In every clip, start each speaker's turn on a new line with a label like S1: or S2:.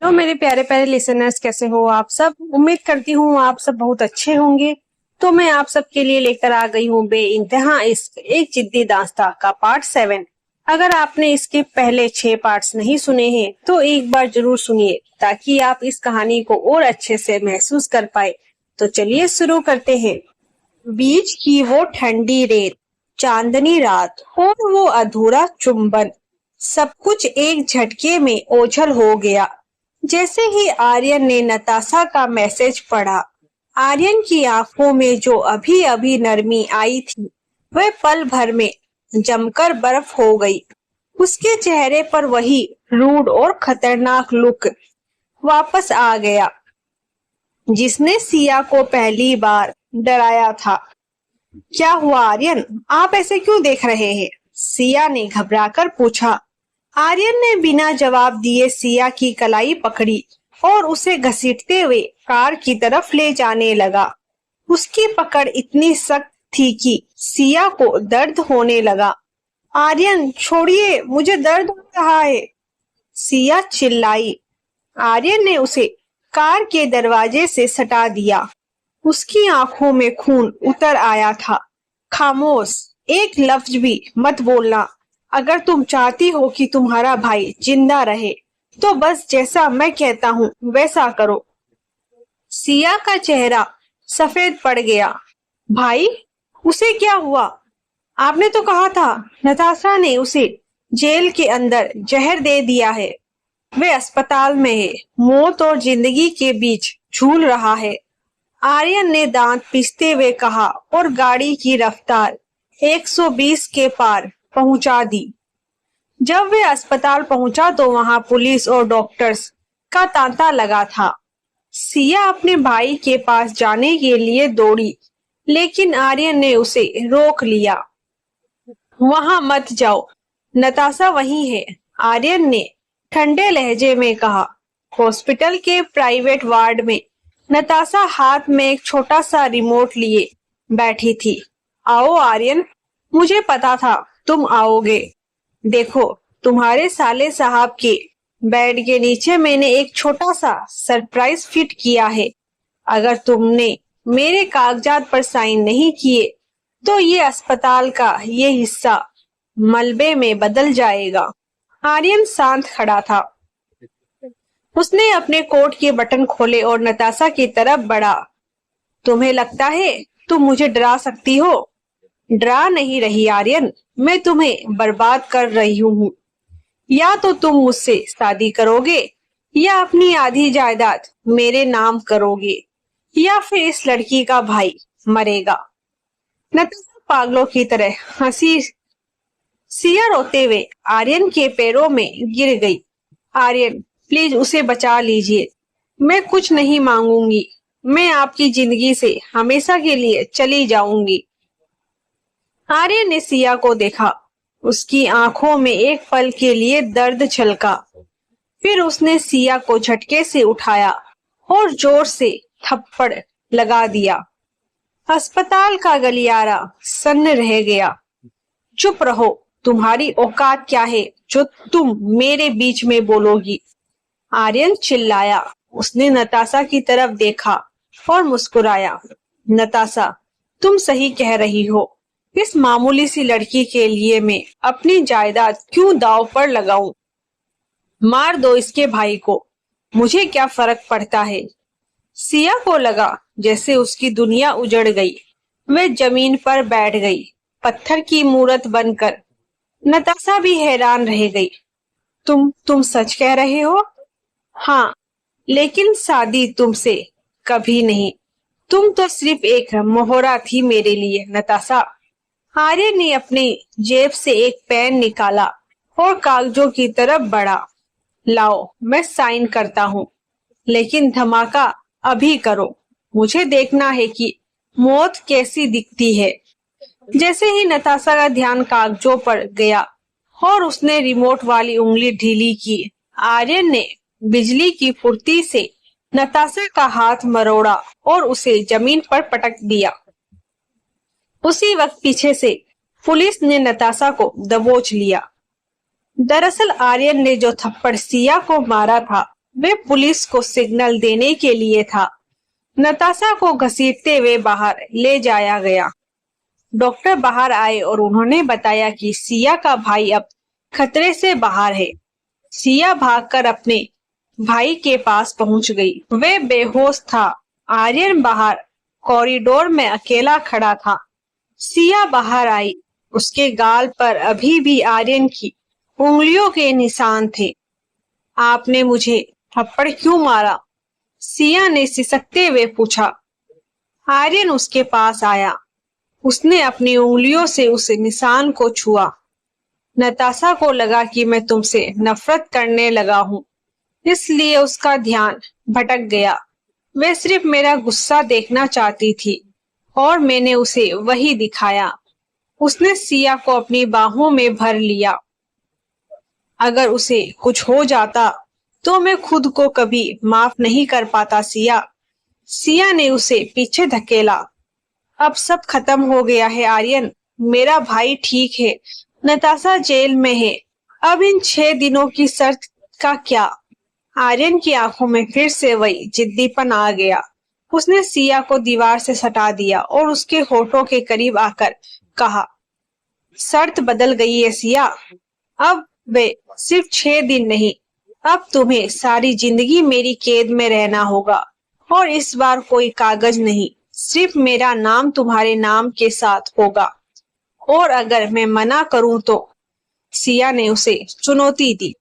S1: तो मेरे प्यारे प्यारे लिसनर्स, कैसे हो आप सब। उम्मीद करती हूँ आप सब बहुत अच्छे होंगे। तो मैं आप सबके लिए लेकर आ गई हूँ बेइंतहा इश्क एक जिद्दी दास्तां का पार्ट 7। अगर आपने इसके पहले 6 पार्ट्स नहीं सुने हैं तो एक बार जरूर सुनिए, ताकि आप इस कहानी को और अच्छे से महसूस कर पाए। तो चलिए शुरू करते हैं। बीच की वो ठंडी रेत, चांदनी रात और वो अधूरा चुंबन, सब कुछ एक झटके में ओझल हो गया। जैसे ही आर्यन ने नताशा का मैसेज पढ़ा, आर्यन की आंखों में जो अभी अभी नरमी आई थी वह पल भर में जमकर बर्फ हो गई। उसके चेहरे पर वही रूड और खतरनाक लुक वापस आ गया जिसने सिया को पहली बार डराया था। क्या हुआ आर्यन, आप ऐसे क्यों देख रहे हैं? सिया ने घबराकर पूछा। आर्यन ने बिना जवाब दिए सिया की कलाई पकड़ी और उसे घसीटते हुए कार की तरफ ले जाने लगा। उसकी पकड़ इतनी सख्त थी कि सिया को दर्द होने लगा। आर्यन छोड़िए, मुझे दर्द हो रहा है, सिया चिल्लाई। आर्यन ने उसे कार के दरवाजे से सटा दिया। उसकी आंखों में खून उतर आया था। खामोश, एक लफ्ज भी मत बोलना। अगर तुम चाहती हो कि तुम्हारा भाई जिंदा रहे तो बस जैसा मैं कहता हूँ वैसा करो। सिया का चेहरा सफेद पड़ गया। भाई, उसे क्या हुआ? आपने तो कहा था नताशा ने उसे जेल के अंदर जहर दे दिया है। वे अस्पताल में है, मौत और जिंदगी के बीच झूल रहा है, आर्यन ने दांत पीसते हुए कहा और गाड़ी की रफ्तार 120 के पार पहुंचा दी। जब वे अस्पताल पहुंचा तो वहां पुलिस और डॉक्टर्स का तांता लगा था। सिया अपने भाई के पास जाने के लिए दौड़ी, लेकिन आर्यन ने उसे रोक लिया। वहां मत जाओ, नताशा वहीं है, आर्यन ने ठंडे लहजे में कहा। हॉस्पिटल के प्राइवेट वार्ड में नताशा हाथ में एक छोटा सा रिमोट लिए बैठी थी। आओ आर्यन, मुझे पता था तुम आओगे। देखो, तुम्हारे साले साहब के बेड के नीचे मैंने एक छोटा सा सरप्राइज फिट किया है। अगर तुमने मेरे कागजात पर साइन नहीं किए तो ये अस्पताल का ये हिस्सा मलबे में बदल जाएगा। आर्यन शांत खड़ा था। उसने अपने कोट के बटन खोले और नताशा की तरफ बढ़ा। तुम्हें लगता है तुम मुझे डरा सकती हो? डरा नहीं रही आर्यन, मैं तुम्हें बर्बाद कर रही हूँ। या तो तुम मुझसे शादी करोगे या अपनी आधी जायदाद मेरे नाम करोगे, या फिर इस लड़की का भाई मरेगा। नताशा पागलों की तरह हंसी। सिया रोते हुए आर्यन के पैरों में गिर गई। आर्यन, प्लीज उसे बचा लीजिए, मैं कुछ नहीं मांगूंगी, मैं आपकी जिंदगी से हमेशा के लिए चली जाऊंगी। आर्यन ने सिया को देखा। उसकी आंखों में एक पल के लिए दर्द छलका। फिर उसने सिया को झटके से उठाया और जोर से थप्पड़ लगा दिया। अस्पताल का गलियारा सन्न रह गया। चुप रहो, तुम्हारी औकात क्या है जो तुम मेरे बीच में बोलोगी? आर्यन चिल्लाया। उसने नताशा की तरफ देखा और मुस्कुराया। नताशा, तुम सही कह रही हो। इस मामूली सी लड़की के लिए मैं अपनी जायदाद क्यों दांव पर लगाऊं? मार दो इसके भाई को, मुझे क्या फर्क पड़ता है। सिया को लगा जैसे उसकी दुनिया उजड़ गई। वह जमीन पर बैठ गई, पत्थर की मूरत बनकर। नताशा भी हैरान रह गई। तुम सच कह रहे हो? हाँ, लेकिन शादी तुमसे कभी नहीं। तुम तो सिर्फ एक मोहरा थी मेरे लिए नताशा। आर्यन ने अपने जेब से एक पेन निकाला और कागजों की तरफ बढ़ा। लाओ, मैं साइन करता हूँ, लेकिन धमाका अभी करो। मुझे देखना है कि मौत कैसी दिखती है। जैसे ही नताशा का ध्यान कागजों पर गया और उसने रिमोट वाली उंगली ढीली की, आर्यन ने बिजली की फुर्ती से नताशा का हाथ मरोड़ा और उसे जमीन पर पटक दिया। उसी वक्त पीछे से पुलिस ने नताशा को दबोच लिया। दरअसल आर्यन ने जो थप्पड़ सिया को मारा था वे पुलिस को सिग्नल देने के लिए था। नताशा को घसीटते हुए बाहर ले जाया गया। डॉक्टर बाहर आए और उन्होंने बताया कि सिया का भाई अब खतरे से बाहर है। सिया भागकर अपने भाई के पास पहुंच गई। वे बेहोश था। आर्यन बाहर कॉरिडोर में अकेला खड़ा था। सिया बाहर आई। उसके गाल पर अभी भी आर्यन की उंगलियों के निशान थे। आपने मुझे थप्पड़ क्यों मारा? सिया ने सिसकते हुए पूछा। आर्यन उसके पास आया। उसने अपनी उंगलियों से उस निशान को छुआ। नताशा को लगा कि मैं तुमसे नफरत करने लगा हूँ, इसलिए उसका ध्यान भटक गया। वे सिर्फ मेरा गुस्सा देखना चाहती थी और मैंने उसे वही दिखाया। उसने सिया को अपनी बाहों में भर लिया। अगर उसे कुछ हो जाता तो मैं खुद को कभी माफ नहीं कर पाता सिया। सिया ने उसे पीछे धकेला। अब सब खत्म हो गया है आर्यन। मेरा भाई ठीक है। नताशा जेल में है। अब इन 6 दिनों की शर्त का क्या? आर्यन की आंखों में फिर से वही जिद्दीपन आ गया। उसने सिया को दीवार से सटा दिया और उसके होठों के करीब आकर कहा, शर्त बदल गई है सिया। अब वे सिर्फ 6 दिन नहीं, अब तुम्हें सारी जिंदगी मेरी कैद में रहना होगा। और इस बार कोई कागज नहीं, सिर्फ मेरा नाम तुम्हारे नाम के साथ होगा। और अगर मैं मना करूं तो? सिया ने उसे चुनौती दी।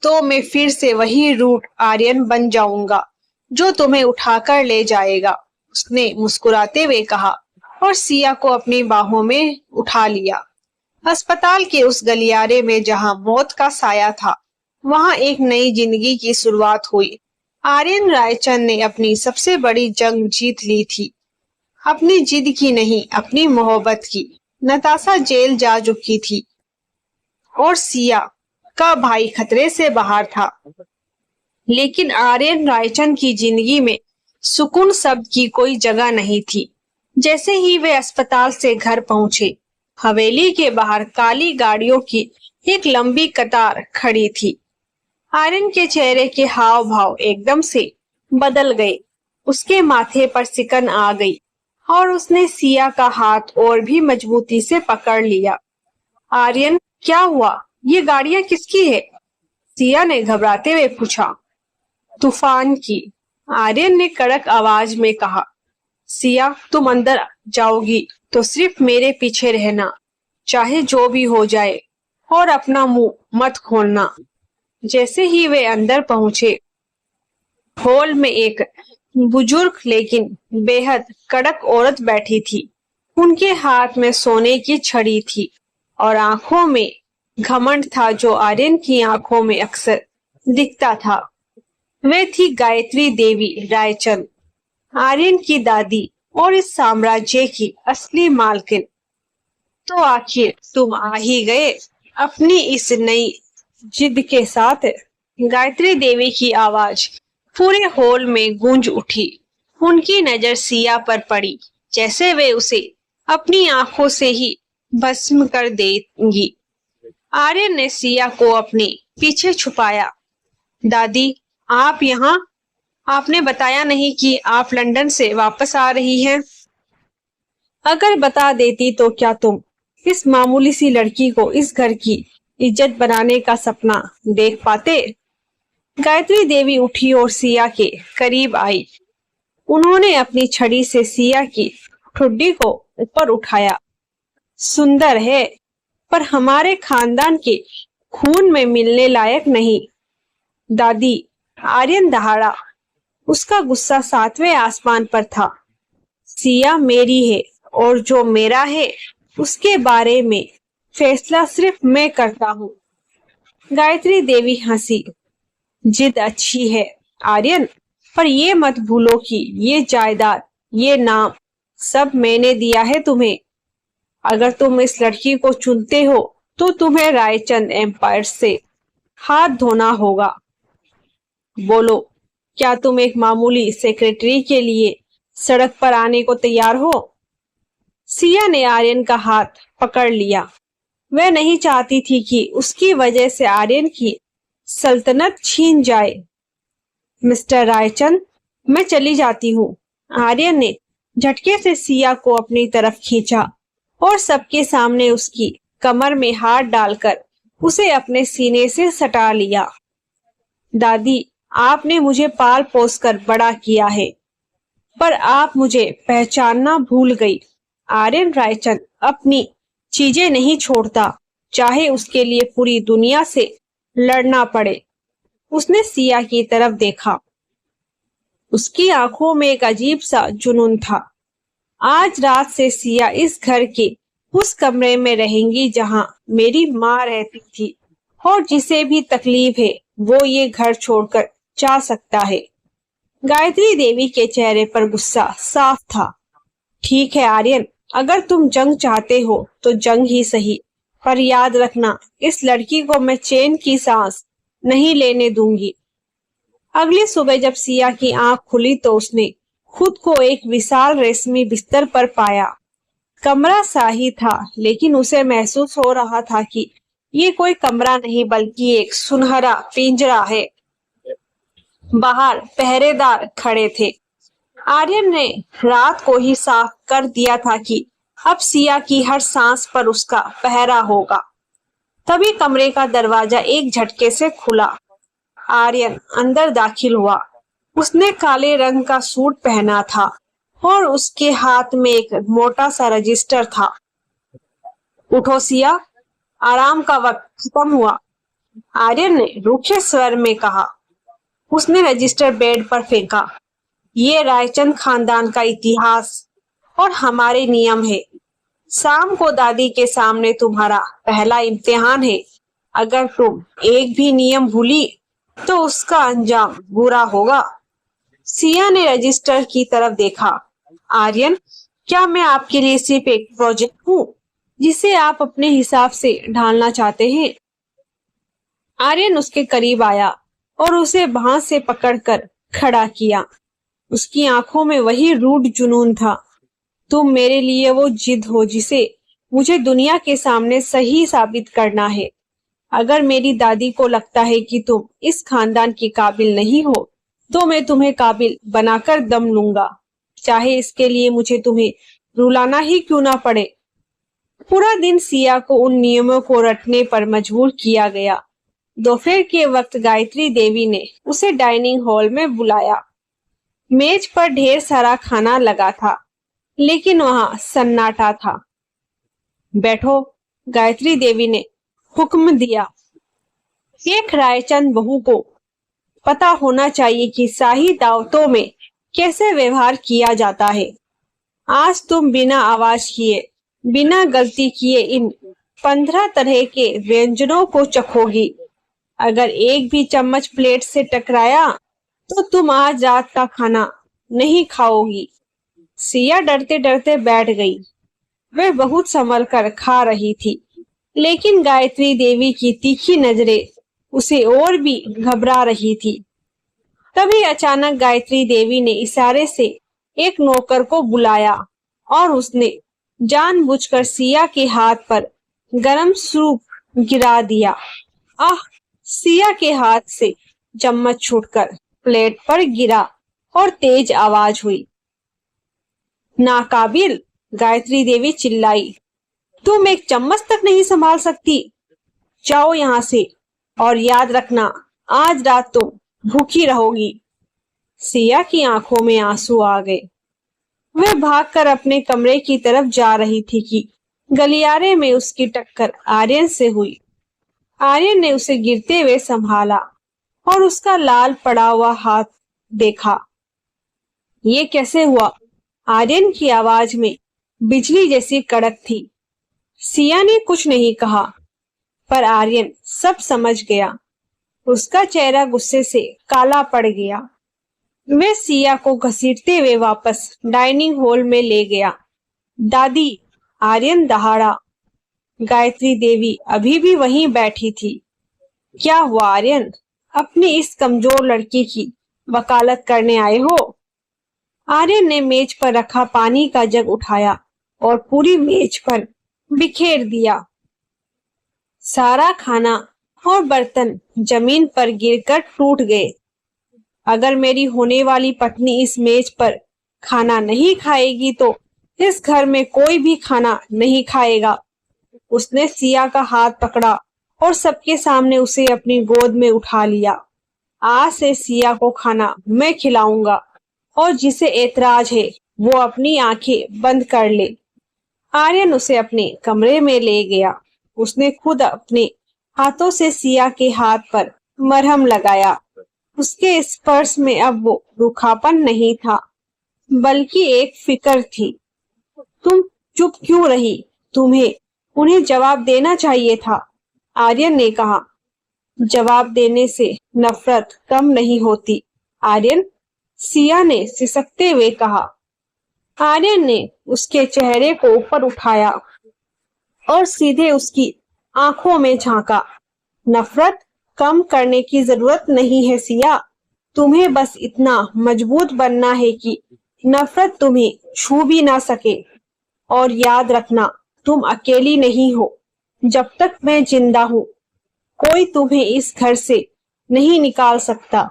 S1: तो मैं फिर से वही रूट आर्यन बन जाऊंगा जो तुम्हें उठाकर ले जाएगा, उसने मुस्कुराते हुए कहा और सिया को अपनी बाहों में उठा लिया। अस्पताल के उस गलियारे में जहां मौत का साया था, वहां एक नई जिंदगी की शुरुआत हुई। आर्यन रायचंद ने अपनी सबसे बड़ी जंग जीत ली थी। अपनी जिद की नहीं, अपनी मोहब्बत की। नताशा जेल जा चुकी थी और सिया का भाई खतरे से बाहर था। लेकिन आर्यन रायचंद की जिंदगी में सुकून शब्द की कोई जगह नहीं थी। जैसे ही वे अस्पताल से घर पहुंचे, हवेली के बाहर काली गाड़ियों की एक लंबी कतार खड़ी थी। आर्यन के चेहरे के हाव भाव एकदम से बदल गए। उसके माथे पर सिकन आ गई और उसने सिया का हाथ और भी मजबूती से पकड़ लिया। आर्यन, क्या हुआ? ये गाड़ियां किसकी है? सिया ने घबराते हुए पूछा। तूफान की, आर्यन ने कड़क आवाज में कहा। सिया, तुम अंदर जाओगी तो सिर्फ मेरे पीछे रहना, चाहे जो भी हो जाए, और अपना मुंह मत खोलना। जैसे ही वे अंदर पहुंचे, हॉल में एक बुजुर्ग लेकिन बेहद कड़क औरत बैठी थी। उनके हाथ में सोने की छड़ी थी और आंखों में घमंड था जो आर्यन की आंखों में अक्सर दिखता था। वे थी गायत्री देवी रायचंद, आर्यन की दादी और इस साम्राज्य की असली मालकिन। तो आखिर तुम आ ही गए अपनी इस नई जिद के साथ। गायत्री देवी की आवाज पूरे हॉल में गूंज उठी। उनकी नजर सिया पर पड़ी, जैसे वे उसे अपनी आंखों से ही भस्म कर देंगी। आर्यन ने सिया को अपने पीछे छुपाया। दादी, आप यहाँ? आपने बताया नहीं कि आप लंदन से वापस आ रही हैं। अगर बता देती तो क्या तुम इस मामूली सी लड़की को इस घर की इज्जत बनाने का सपना देख पाते? गायत्री देवी उठी और सिया के करीब आई। उन्होंने अपनी छड़ी से सिया की ठुड्डी को ऊपर उठाया। सुंदर है, पर हमारे खानदान के खून में मिलने लायक नहीं। दादी, आर्यन दहाड़ा। उसका गुस्सा 7वें आसमान पर था। सिया मेरी है और जो मेरा है उसके बारे में फैसला सिर्फ मैं करता हूँ। गायत्री देवी हंसी। जिद अच्छी है आर्यन, पर ये मत भूलो कि ये जायदाद, ये नाम सब मैंने दिया है तुम्हें। अगर तुम इस लड़की को चुनते हो तो तुम्हें रायचंद एम्पायर से हाथ धोना होगा। बोलो, क्या तुम एक मामूली सेक्रेटरी के लिए सड़क पर आने को तैयार हो? सिया ने आर्यन का हाथ पकड़ लिया। वह नहीं चाहती थी कि उसकी वजह से आर्यन की सल्तनत छीन जाए। मिस्टर रायचंद, मैं चली जाती हूँ। आर्यन ने झटके से सिया को अपनी तरफ खींचा और सबके सामने उसकी कमर में हाथ डालकर उसे अपने सीने से सटा लिया। दादी, आपने मुझे पाल पोस कर बड़ा किया है, पर आप मुझे पहचानना भूल गई। आर्यन रायचंद अपनी चीजें नहीं छोड़ता, चाहे उसके लिए पूरी दुनिया से लड़ना पड़े। उसने सिया की तरफ देखा। उसकी आंखों में एक अजीब सा जुनून था। आज रात से सिया इस घर के उस कमरे में रहेंगी जहां मेरी माँ रहती थी, और जिसे भी तकलीफ है वो ये घर छोड़कर जा सकता है। गायत्री देवी के चेहरे पर गुस्सा साफ था। ठीक है आर्यन, अगर तुम जंग चाहते हो तो जंग ही सही, पर याद रखना, इस लड़की को मैं चैन की सांस नहीं लेने दूंगी। अगली सुबह जब सिया की आंख खुली तो उसने खुद को एक विशाल रेशमी बिस्तर पर पाया। कमरा शाही था, लेकिन उसे महसूस हो रहा था कि ये कोई कमरा नहीं बल्कि एक सुनहरा पिंजरा है। बाहर पहरेदार खड़े थे। आर्यन ने रात को ही साफ कर दिया था कि अब सिया की हर सांस पर उसका पहरा होगा। तभी कमरे का दरवाजा एक झटके से खुला। आर्यन अंदर दाखिल हुआ। उसने काले रंग का सूट पहना था और उसके हाथ में एक मोटा सा रजिस्टर था। उठो सिया, आराम का वक्त खत्म हुआ, आर्यन ने रूखे स्वर में कहा। उसने रजिस्टर बेड पर फेंका। ये रायचंद खानदान का इतिहास और हमारे नियम है। शाम को दादी के सामने तुम्हारा पहला इम्तिहान है। अगर तुम एक भी नियम भूली तो उसका अंजाम बुरा होगा। सिया ने रजिस्टर की तरफ देखा। आर्यन, क्या मैं आपके लिए सिर्फ एक प्रोजेक्ट हूँ जिसे आप अपने हिसाब से ढालना चाहते हैं? आर्यन उसके करीब आया और उसे बांह से पकड़कर खड़ा किया। उसकी आंखों में वही रूठ जुनून था। तुम मेरे लिए वो जिद हो जिसे मुझे दुनिया के सामने सही साबित करना है। अगर मेरी दादी को लगता है कि तुम इस खानदान के काबिल नहीं हो, तो मैं तुम्हें काबिल बनाकर दम लूंगा, चाहे इसके लिए मुझे तुम्हें रुलाना ही क्यों ना पड़े। पूरा दिन सिया को उन नियमों को रटने पर मजबूर किया गया। दोपहर के वक्त गायत्री देवी ने उसे डाइनिंग हॉल में बुलाया। मेज पर ढेर सारा खाना लगा था, लेकिन वहां सन्नाटा था। बैठो, गायत्री देवी ने हुक्म दिया। एक रायचंद बहू को पता होना चाहिए कि शाही दावतों में कैसे व्यवहार किया जाता है। आज तुम बिना आवाज किए, बिना गलती किए इन 15 तरह के व्यंजनों को चखोगी। अगर एक भी चम्मच प्लेट से टकराया तो तुम आज रात का खाना नहीं खाओगी। सिया डरते डरते बैठ गई। वह बहुत संभल कर खा रही थी, लेकिन गायत्री देवी की तीखी नजरें उसे और भी घबरा रही थी। तभी अचानक गायत्री देवी ने इशारे से एक नौकर को बुलाया और उसने जानबूझकर सिया के हाथ पर गरम सूप गिरा दिया। आह! सिया के हाथ से चम्मच छूटकर प्लेट पर गिरा और तेज आवाज हुई। नाकाबिल! गायत्री देवी चिल्लाई। तुम एक चम्मच तक नहीं संभाल सकती? जाओ यहाँ से, और याद रखना, आज रात तुम भूखी रहोगी। सिया की आंखों में आंसू आ गए। वह भागकर अपने कमरे की तरफ जा रही थी कि गलियारे में उसकी टक्कर आर्यन से हुई। आर्यन ने उसे गिरते हुए संभाला और उसका लाल पड़ा हुआ हाथ देखा। ये कैसे हुआ? आर्यन की आवाज में बिजली जैसी कड़क थी। सिया ने कुछ नहीं कहा, पर आर्यन सब समझ गया। उसका चेहरा गुस्से से काला पड़ गया। वह सिया को घसीटते हुए वापस डाइनिंग हॉल में ले गया। दादी! आर्यन दहाड़ा। गायत्री देवी अभी भी वहीं बैठी थी। क्या हुआ आर्यन? अपनी इस कमजोर लड़की की वकालत करने आए हो? आर्यन ने मेज पर रखा पानी का जग उठाया और पूरी मेज पर बिखेर दिया। सारा खाना और बर्तन जमीन पर गिरकर टूट गए। अगर मेरी होने वाली पत्नी इस मेज पर खाना नहीं खाएगी तो इस घर में कोई भी खाना नहीं खाएगा। उसने सिया का हाथ पकड़ा और सबके सामने उसे अपनी गोद में उठा लिया। आज से सिया को खाना मैं खिलाऊंगा और जिसे ऐतराज है वो अपनी आंखें बंद कर ले। आर्यन उसे अपने कमरे में ले गया। उसने खुद अपने हाथों से सिया के हाथ पर मरहम लगाया। उसके स्पर्श में अब वो रूखापन नहीं था, बल्कि एक फिक्र थी। तुम चुप क्यों रही? तुम्हें उन्हें जवाब देना चाहिए था, आर्यन ने कहा। जवाब देने से नफरत कम नहीं होती, आर्यन, सिया ने सिसकते हुए कहा। आर्यन ने उसके चेहरे को ऊपर उठाया और सीधे उसकी आंखों में झांका। नफरत कम करने की जरूरत नहीं है सिया, तुम्हें बस इतना मजबूत बनना है कि नफरत तुम्हें छू भी ना सके। और याद रखना, तुम अकेली नहीं हो। जब तक मैं जिंदा हूँ कोई तुम्हें इस घर से नहीं निकाल सकता।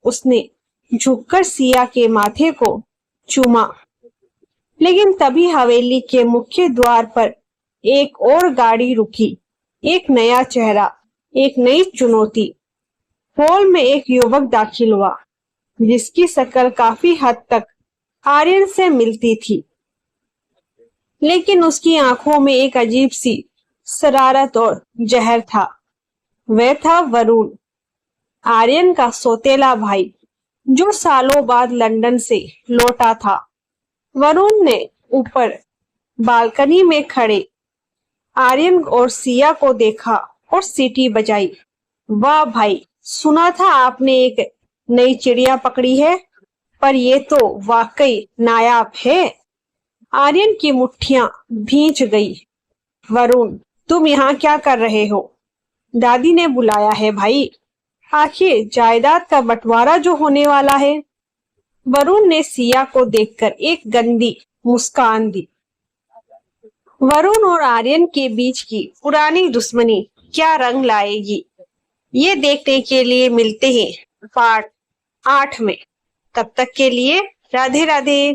S1: उसने झुककर सिया के माथे को चूमा। लेकिन तभी हवेली के मुख्य द्वार पर एक और गाड़ी रुकी। एक नया चेहरा, एक नई चुनौती। हॉल में एक युवक दाखिल हुआ जिसकी शक्ल काफी हद तक आर्यन से मिलती थी, लेकिन उसकी आंखों में एक अजीब सी शरारत और जहर था। वह था वरुण, आर्यन का सौतेला भाई, जो सालों बाद लंदन से लौटा था। वरुण ने ऊपर बालकनी में खड़े आर्यन और सिया को देखा और सीटी बजाई। वाह भाई, सुना था आपने एक नई चिड़िया पकड़ी है, पर ये तो वाकई नायाब है। आर्यन की मुट्ठियां भींच गई। वरुण, तुम यहाँ क्या कर रहे हो? दादी ने बुलाया है भाई, आखिर जायदाद का बंटवारा जो होने वाला है। वरुण ने सिया को देखकर एक गंदी मुस्कान दी। वरुण और आर्यन के बीच की पुरानी दुश्मनी क्या रंग लाएगी, ये देखने के लिए मिलते हैं पार्ट 8 में। तब तक के लिए राधे राधे।